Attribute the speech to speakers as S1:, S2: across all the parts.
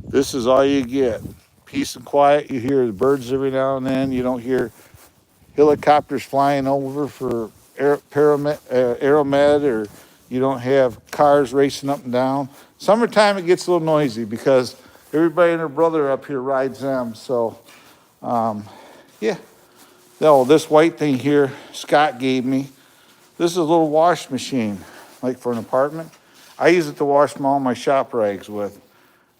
S1: This is all you get. Peace and quiet. You hear the birds every now and then. You don't hear helicopters flying over for Aeromed, or you don't have cars racing up and down. Summertime, it gets a little noisy because everybody and their brother up here rides them. So, yeah. Oh, this white thing here, Scott gave me. This is a little wash machine, like for an apartment. I use it to wash all my shop rags with.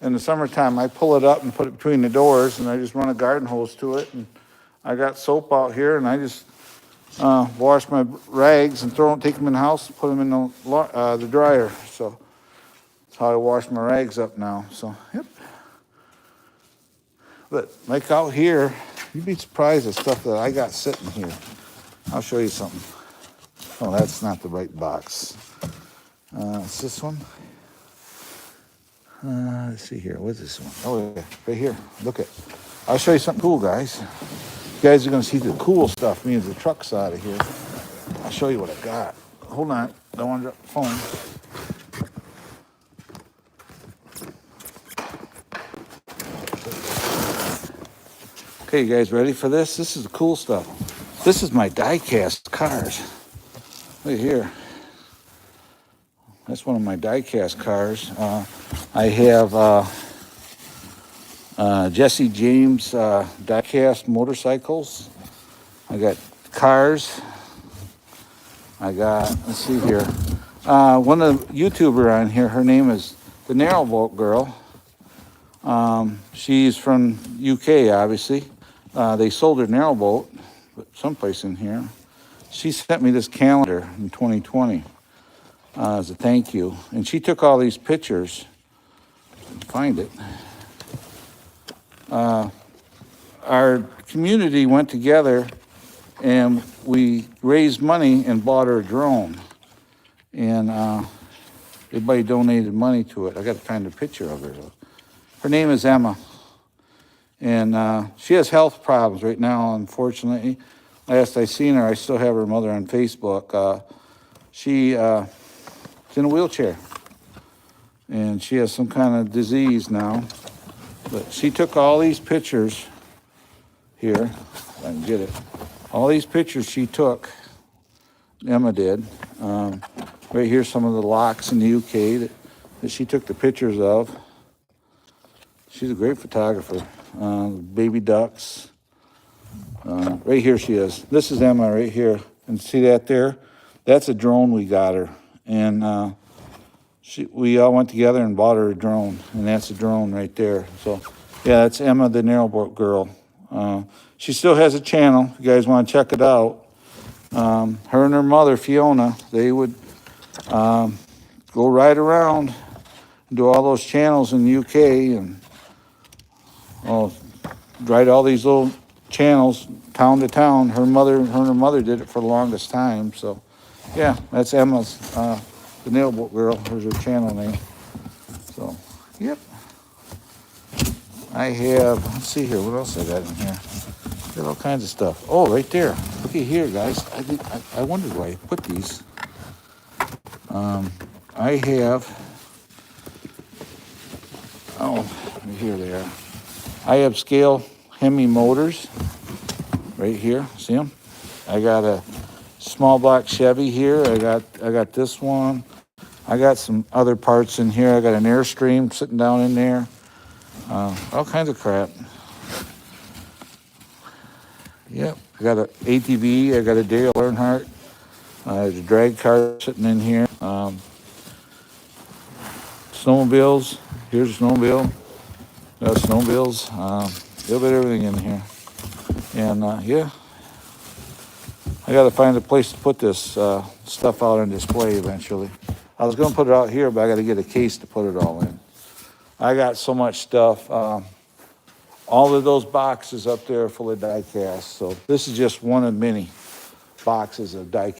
S1: In the summertime, I pull it up and put it between the doors, and I just run a garden hose to it. And I got soap out here, and I just wash my rags and take them in the house and put them in the dryer. So that's how I wash my rags up now. So, yep. But like out here, you'd be surprised at stuff that I got sitting here. I'll show you something. Oh, that's not the right box. It's this one. Let's see here. What's this one? Oh, yeah, right here. Look at. I'll show you something cool, guys. You guys are going to see the cool stuff. Me and the truck's out of here. I'll show you what I got. Hold on. Don't want to drop the phone. Okay, you guys ready for this? This is the cool stuff. This is my die-cast cars. Look here. That's one of my die-cast cars. I have Jesse James die-cast motorcycles. I got cars. I got, let's see here. One of the YouTuber on here, her name is the Narrowboat Girl. She's from UK, obviously. They sold her Narrowboat, but someplace in here. She sent me this calendar in 2020 as a thank you. And she took all these pictures. Find it. Our community went together and we raised money and bought her a drone. And everybody donated money to it. I got to find a picture of her. Her name is Emma. And she has health problems right now, unfortunately. Last I seen her, I still have her mother on Facebook. She's in a wheelchair. And she has some kind of disease now. But she took all these pictures here, if I can get it. All these pictures she took, Emma did. Right here, some of the locks in the UK that she took the pictures of. She's a great photographer. Baby ducks. Right here she is. This is Emma right here. And see that there? That's a drone we got her. And we all went together and bought her a drone. And that's a drone right there. So, yeah, that's Emma, the Narrowboat Girl. She still has a channel. If you guys want to check it out. Her and her mother, Fiona, they would go ride around and do all those channels in the UK and ride all these little channels town to town. Her and her mother did it for the longest time. So, yeah, that's Emma's, the Narrowboat Girl. Here's her channel name. So, yep. I have, let's see here, what else I got in here? Got all kinds of stuff. Oh, right there. Looky here, guys. I wondered why I put these. I have, here they are. I have scale Hemi motors right here. See them? I got a small block Chevy here. I got this one. I got some other parts in here. I got an Airstream sitting down in there. All kinds of crap. Yep. I got an ATV. I got a Dale Earnhardt. There's a drag car sitting in here. Snowmobiles. Here's a snowmobile. Got snowmobiles. A little bit of everything in here. And yeah, I got to find a place to put this stuff out on display eventually. I was going to put it out here, but I got to get a case to put it all in. I got so much stuff. All of those boxes up there are full of die cast. So this is just one of many boxes of die